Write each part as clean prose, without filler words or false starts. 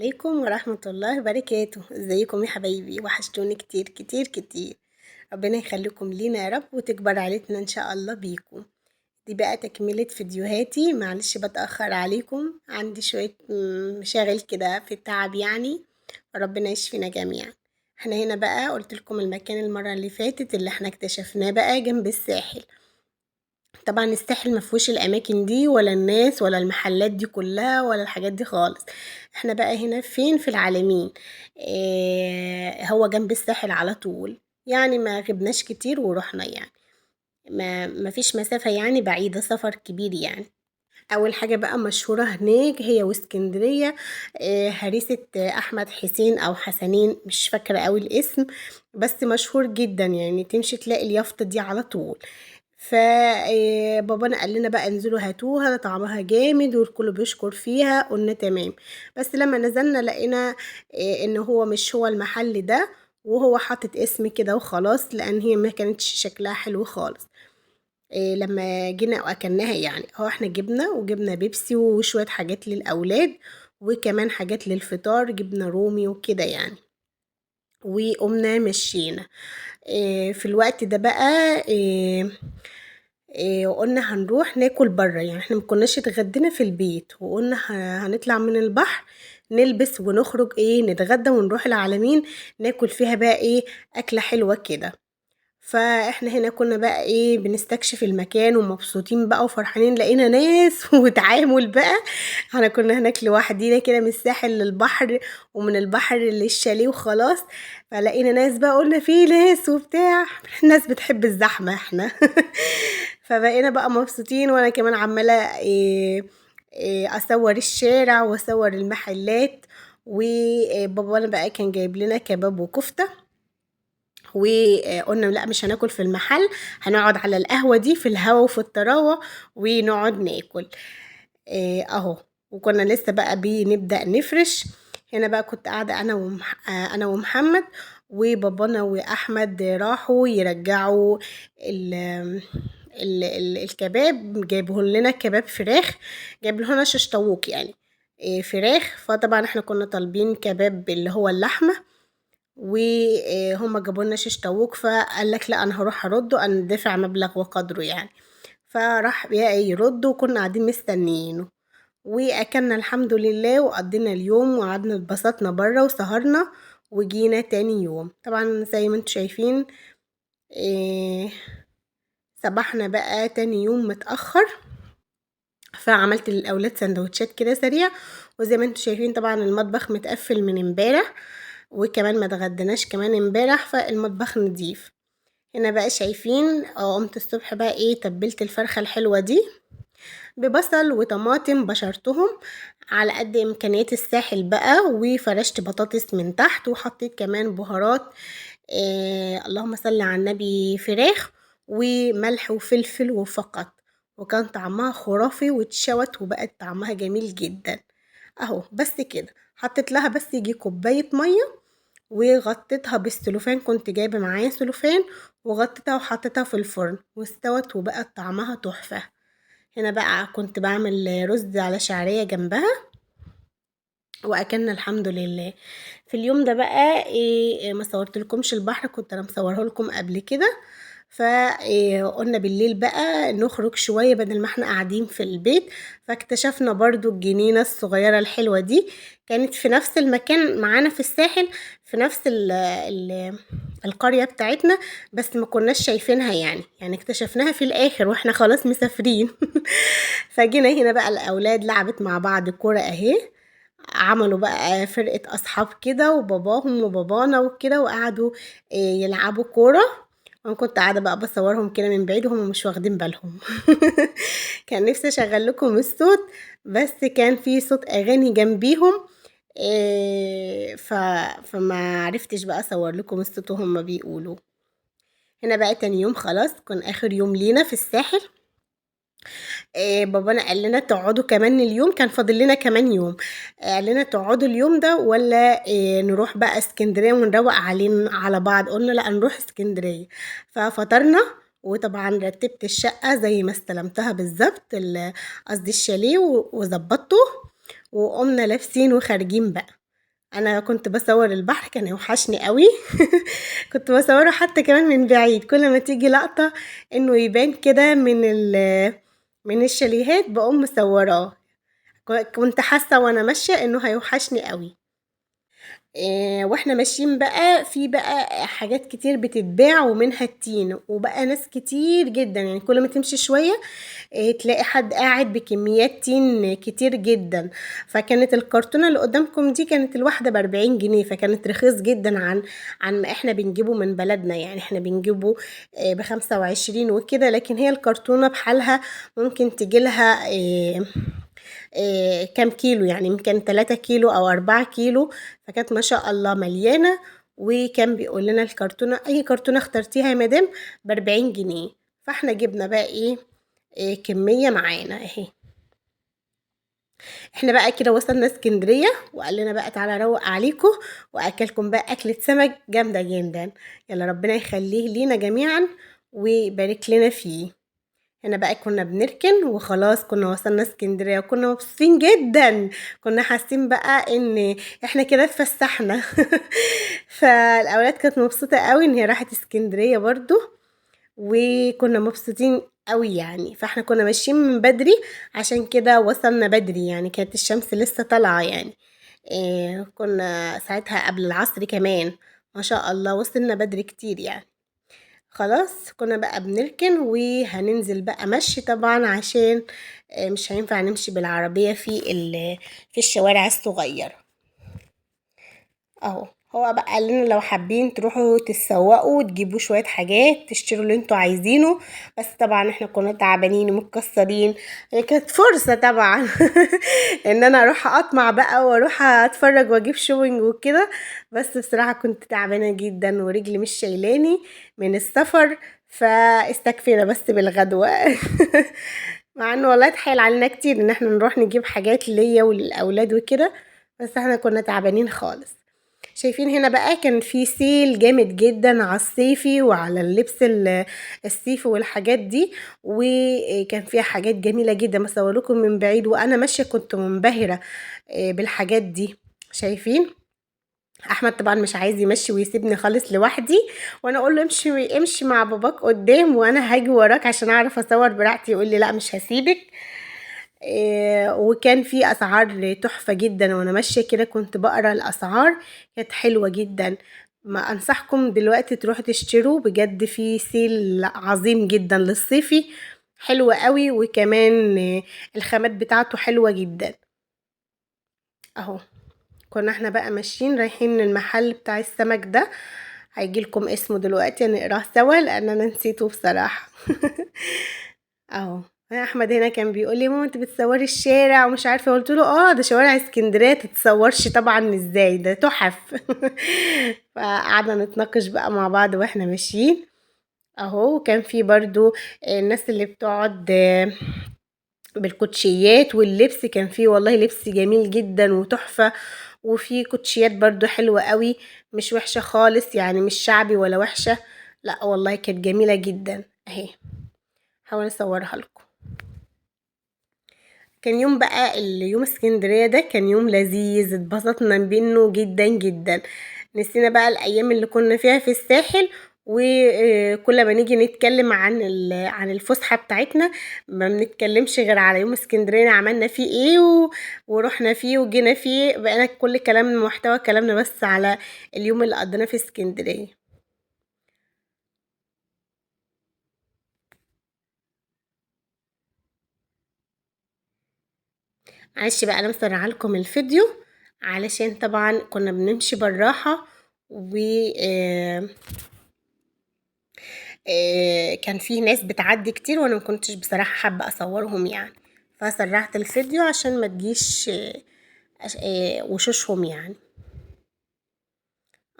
عليكم ورحمة الله وبركاته. ازيكم يا حبايبي؟ وحشتوني كتير كتير كتير. ربنا يخليكم لينا يا رب وتكبر عيلتنا ان شاء الله بيكم. دي بقى تكملة فيديوهاتي، معلش بتأخر عليكم، عندي شوية مشاغل كده في التعب يعني. ربنا يشفينا جميعا. احنا هنا بقى قلت لكم المكان المرة اللي فاتت اللي احنا اكتشفناه بقى جنب الساحل. طبعا الساحل مفهوش الاماكن دي ولا الناس ولا المحلات دي كلها ولا الحاجات دي خالص. احنا بقى هنا فين؟ في العالمين. هو جنب الساحل على طول، يعني ما غبناش كتير ورحنا يعني. ما فيش مسافة يعني بعيدة، سفر كبير يعني. اول حاجة بقى مشهورة هناك هي واسكندرية. هريسة احمد حسين او حسنين، مش فاكرة قوي الاسم، بس مشهور جدا يعني، تمشي تلاقي اليافطة دي على طول. فبابانا قال لنا بقى انزلوا هاتوها، طعمها جامد والكل بيشكر فيها. قلنا تمام. بس لما نزلنا لقينا ان هو مش هو المحل ده، وهو حاطط اسم كده وخلاص، لان هي ما كانتش شكلها حلو خالص. لما جينا واكلناها يعني، احنا جبنا بيبسي وشوية حاجات للاولاد، وكمان حاجات للفطار، جبنا رومي وكده يعني. وقمنا مشينا. في الوقت ده بقى وقلنا هنروح ناكل بره، يعني احنا مكناش اتغدينا في البيت، وقلنا هنطلع من البحر، نلبس ونخرج نتغدى ونروح العالمين، ناكل فيها بقى أكلة حلوة كده. فاحنا هنا كنا بقى بنستكشف المكان ومبسوطين بقى وفرحانين، لقينا ناس وتعامل بقى. احنا كنا هناك لوحدينا كده، من الساحل للبحر ومن البحر للشاليه وخلاص. فلقينا ناس بقى، قلنا في ناس وبتاع، الناس بتحب الزحمة احنا. فبقينا بقى مبسوطين، وانا كمان عمالة اصور الشارع واصور المحلات. وبابانا بقى كان جايب لنا كباب وكفتة، وقلنا لا مش هناكل في المحل، هنقعد على القهوة دي في الهوا وفي الطراوة ونقعد ناكل. اهو. وكنا لسه بقى بنبدأ نفرش. هنا بقى كنت قاعدة انا ومحمد، وبابانا واحمد راحوا يرجعوا ال الكباب. جايبه لنا كباب فراخ، جايب لنا شيش طاووق يعني، فراخ. فطبعا احنا كنا طالبين كباب اللي هو اللحمة، وهم جابوا لنا شيش طاووق. فقال لك لا انا هروح ارده، انا دافع مبلغ وقدره يعني. فراح بقى يرد، وكنا قاعدين مستنيينه. واكلنا الحمد لله، وقضينا اليوم وقعدنا اتبسطنا بره وسهرنا. وجينا تاني يوم طبعا زي ما انتم شايفين. إيه صبحنا بقى تاني يوم متأخر، فعملت للاولاد سندوتشات كده سريع. وزي ما انتم شايفين طبعا المطبخ متقفل من امبارح، وكمان ما اتغدناش كمان امبارح، فالمطبخ نضيف. هنا بقى شايفين قمت الصبح بقى تبلت الفرخة الحلوة دي ببصل وطماطم، بشرتهم على قد امكانيات الساحل بقى، وفرشت بطاطس من تحت، وحطيت كمان بهارات. اللهم صل على النبي، فراخ وملح وفلفل وفقط. وكان طعمها خرافي، واتشوت وبقت طعمها جميل جدا. اهو بس كده. حطيت لها بس يجي كوباية مية، وغطيتها بالسلوفان، كنت جايبة معايا سلوفان، وغطيتها وحطيتها في الفرن واستوت وبقت طعمها تحفة. هنا بقى كنت بعمل رز على شعرية جنبها، واكلنا الحمد لله. في اليوم ده بقى ما صورت لكمش البحر، كنت انا مصوره لكم قبل كده. فقلنا بالليل بقى نخرج شوية بدل ما احنا قاعدين في البيت. فاكتشفنا برضو الجنينة الصغيرة الحلوة دي، كانت في نفس المكان معانا في الساحل، في نفس ال القرية بتاعتنا، بس ما كناش شايفينها يعني اكتشفناها في الاخر واحنا خلاص مسافرين. فجينا هنا بقى الاولاد لعبت مع بعض كورة اهي، عملوا بقى فرقة أصحاب كده، وباباهم وبابانا وكده، وقعدوا يلعبوا كورة. وانا كنت قاعدة بقى بصورهم كده من بعيد وهم مش واخدين بالهم. كان نفسي اشغل لكم الصوت، بس كان في صوت اغاني جنبيهم. فما عرفتش بقى اصور لكم الصوت وهم بيقولوا. هنا بقى تاني يوم خلاص، كان اخر يوم لينا في الساحل. بابانا قال لنا تقعدوا كمان اليوم، كان فاضل لنا كمان يوم. قال لنا تقعدوا اليوم ده ولا نروح بقى اسكندرية ونروق علينا على بعض. قلنا لا نروح اسكندرية. ففطرنا، وطبعا رتبت الشقة زي ما استلمتها بالظبط، قصدي الشاليه، وظبطته. وقمنا لابسين وخارجين بقى. انا كنت بصور البحر، كان يوحشني قوي. كنت بصوره حتى كمان من بعيد، كل ما تيجي لقطة انه يبان كده من الشاليهات بقوم مصوراه. كنت حاسة وانا ماشية انه هيوحشني قوي. واحنا ماشيين بقى في بقى حاجات كتير بتتباع ومنها التين، وبقى ناس كتير جدا، يعني كل ما تمشي شوية تلاقي حد قاعد بكميات تين كتير جدا. فكانت الكرتونة اللي قدامكم دي كانت الواحدة ب40 جنيه، فكانت رخيص جدا عن ما احنا بنجيبه من بلدنا. يعني احنا بنجيبه ب25 وكده، لكن هي الكرتونة بحالها ممكن تجيلها كام كيلو، يعني يمكن 3 كيلو او 4 كيلو. فكانت ما شاء الله مليانة. وكان بيقول لنا الكرتونة، اي كرتونة اخترتيها يا مدام ب40 جنيه. فاحنا جبنا بقى إيه كمية معانا اهي. احنا بقى كده وصلنا اسكندرية، وقال لنا بقى تعالى اروق عليكم واكلكم بقى اكلة سمك جامدة جدا. يلا ربنا يخليه لينا جميعا ويبارك لنا فيه. هنا بقى كنا بنركن وخلاص، كنا وصلنا اسكندرية وكنا مبسوطين جدا. كنا حاسين بقى ان احنا كده اتفسحنا. فالاولاد كانت مبسوطة قوي ان هي راحت اسكندرية برضو، وكنا مبسوطين قوي يعني. فاحنا كنا ماشيين من بدري، عشان كده وصلنا بدري، يعني كانت الشمس لسه طالعة يعني. كنا ساعتها قبل العصر كمان. ما شاء الله وصلنا بدري كتير يعني. خلاص كنا بقى بنركن وهننزل بقى مشي طبعا، عشان مش هينفع نمشي بالعربية في الشوارع الصغيرة اهو. هو بقى قال لنا لو حابين تروحوا تتسوقوا وتجيبوا شوية حاجات تشتروا اللي انتوا عايزينه. بس طبعا احنا كنا تعبانين ومتكسرين. هي كانت فرصة طبعا ان انا اروح اطمع بقى واروح اتفرج واجيب شوينج وكده. بس بصراحة كنت تعبانة جدا ورجلي مش شايلاني من السفر، فاستكفينا بس بالغدوة. مع انه والله اتحايل علينا كتير ان احنا نروح نجيب حاجات ليا وللاولاد وكده، بس احنا كنا تعبانين خالص. شايفين هنا بقى كان في سيل جامد جدا على الصيفي وعلى اللبس الصيفي والحاجات دي. وكان فيها حاجات جميلة جدا، بصورلكم من بعيد وانا ماشية كنت منبهرة بالحاجات دي. شايفين احمد طبعا مش عايز يمشي ويسيبني خالص لوحدي، وانا اقول له امشي امشي مع باباك قدام وانا هاجي وراك عشان اعرف اصور براحتي. يقول لي لا مش هسيبك. وكان في اسعار تحفة جدا، وانا ماشية كده كنت بقرا الاسعار، كانت حلوة جدا. ما انصحكم دلوقتي تروحوا تشتروا بجد، في سيل عظيم جدا للصيفي، حلوة قوي. وكمان الخامات بتاعته حلوة جدا اهو. كنا احنا بقى ماشيين رايحين المحل بتاع السمك ده، هيجيلكم اسمه دلوقتي نقراه سوا لان انا نسيته بصراحة. اهو. احمد هنا كان بيقول لي ماما انت بتصوري الشارع ومش عارفه، قلت له اه ده شوارع اسكندريه تتصورش طبعا ازاي، ده تحف. فقعدنا نتناقش بقى مع بعض واحنا ماشيين اهو. كان في برضو الناس اللي بتقعد بالكوتشيات واللبس، كان فيه والله لبس جميل جدا وتحفه. وفي كوتشيات برضو حلوه قوي، مش وحشه خالص يعني، مش شعبي ولا وحشه، لا والله كانت جميله جدا اهي. حاول اصورها لكم. كان يوم بقى اليوم اسكندرية ده كان يوم لذيذ، اتبسطنا منه جدا جدا. نسينا بقى الأيام اللي كنا فيها في الساحل. وكل ما نيجي نتكلم عن الفسحة بتاعتنا، ما بنتكلمش غير على يوم اسكندرية عملنا فيه ايه ورحنا فيه وجينا فيه. بقينا كل كلامنا محتوى كلامنا بس على اليوم اللي قضيناه في اسكندرية. معلش بقى انا مسرعه لكم الفيديو، علشان طبعا كنا بنمشي بالراحه. و كان في ناس بتعدي كتير وانا ما كنتش بصراحه حابه اصورهم يعني، فسرعت الفيديو عشان ما تجيش وشوشهم يعني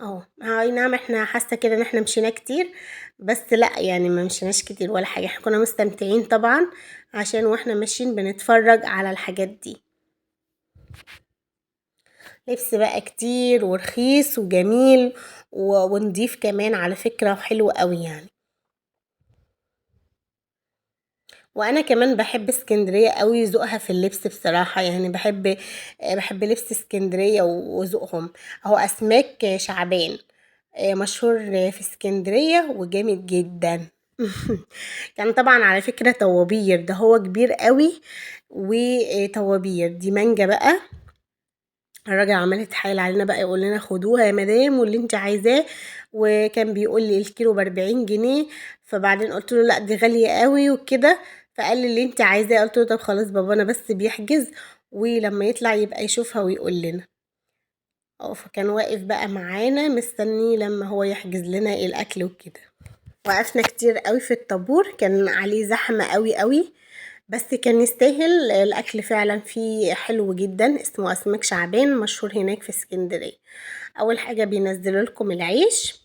اهو. اي نعم احنا حاسه كده ان احنا مشينا كتير، بس لا يعني ما مشيناش كتير ولا حاجه، احنا كنا مستمتعين طبعا عشان واحنا ماشيين بنتفرج على الحاجات دي. لبس بقى كتير ورخيص وجميل ونضيف كمان على فكرة، وحلو قوي يعني. وانا كمان بحب اسكندريه قوي، ذوقها في اللبس بصراحه، يعني بحب لبس اسكندريه وذوقهم. اهو اسماك شعبان مشهور في اسكندريه وجامد جدا. كان طبعا على فكره طوابير، ده هو كبير قوي. وطوابير دي مانجا بقى. الراجل عمال يتحايل علينا بقى، يقول لنا خدوها يا مدام واللي انت عايزاه. وكان بيقول لي الكيلو ب40 جنيه. فبعدين قلت له لا دي غالية قوي وكده. فقال لي اللي انت عايزاه. قلت له طب خلاص بابانا بس بيحجز، ولما يطلع يبقى يشوفها ويقول لنا. فكان واقف بقى معانا مستني لما هو يحجز لنا الاكل وكده. وقفنا كتير قوي في الطابور، كان عليه زحمة قوي قوي. بس كان يستاهل، الاكل فعلا فيه حلو جدا. اسمه اسماك شعبان، مشهور هناك في اسكندريه. اول حاجه بينزلوا لكم العيش.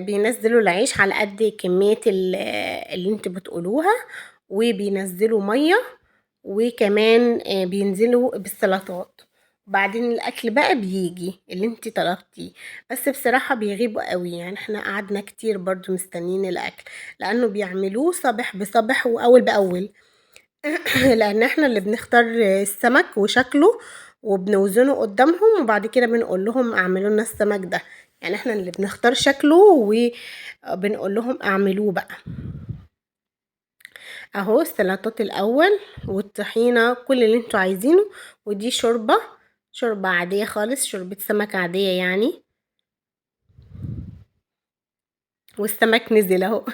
بينزلوا العيش على قد كميه اللي انت بتقولوها. وبينزلوا ميه. وكمان بينزلوا بالسلطات. بعدين الاكل بقى بيجي اللي انت طلبتيه. بس بصراحه بيغيبوا قوي، يعني احنا قعدنا كتير برضو مستنيين الاكل. لانه بيعملوه صبح بصبح واول باول. لان احنا اللي بنختار السمك وشكله. وبنوزنه قدامهم، وبعد كده بنقول لهم اعملوا لنا السمك ده. يعني احنا اللي بنختار شكله وبنقول لهم اعملوه بقى. اهو السلطات الاول. والطحينة كل اللي انتوا عايزينه. ودي شوربة عادية خالص، شوربة سمك عادية يعني. والسمك نزل اهو.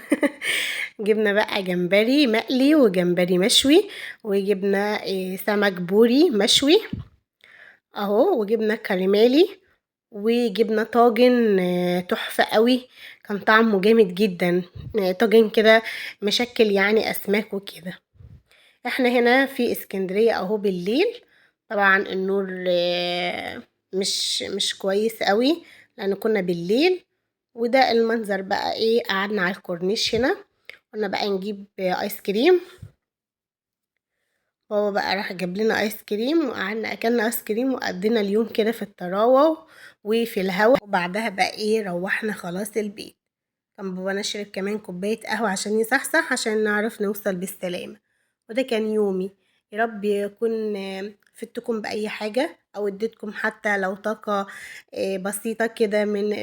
جبنا بقى جمبري مقلي وجمبري مشوي. وجبنا سمك بوري مشوي اهو. وجبنا كريمالي. وجبنا طاجن تحفة قوي. كان طعمه جامد جدا. طاجن كده مشكل يعني اسماك وكده. احنا هنا في اسكندرية اهو بالليل. طبعا النور مش كويس قوي. لان كنا بالليل. وده المنظر بقى ايه، قعدنا على الكورنيش هنا. قلنا بقى نجيب ايس كريم. بابا بقى راح جاب لنا ايس كريم، وقعدنا اكلنا ايس كريم وقضينا اليوم كده في الطراوه وفي الهوا. وبعدها بقى ايه، روحنا خلاص البيت. كان بابا نشرب كمان كوبايه قهوه عشان يصحصح، عشان نعرف نوصل بالسلامه. وده كان يومي. يا رب يكون فدتكم باي حاجه، او اديتكم حتى لو طاقه بسيطه كده من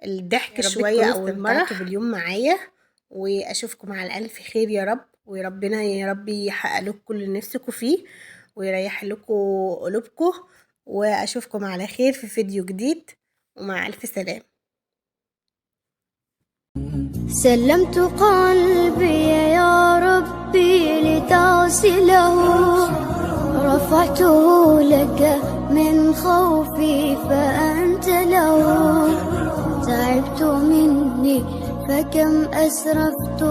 الضحك شويه او المرح باليوم معايا. واشوفكم على الف خير يا رب. وربنا يا رب يحقق لكم كل اللي نفسكم فيه. ويريح لكم قلوبكم. واشوفكم على خير في فيديو جديد. ومع الف سلام. سلمت قلبي يا ربي لتغسله. رفعته لك من خوفي فأنت له. تعبت مني فكم أسرفت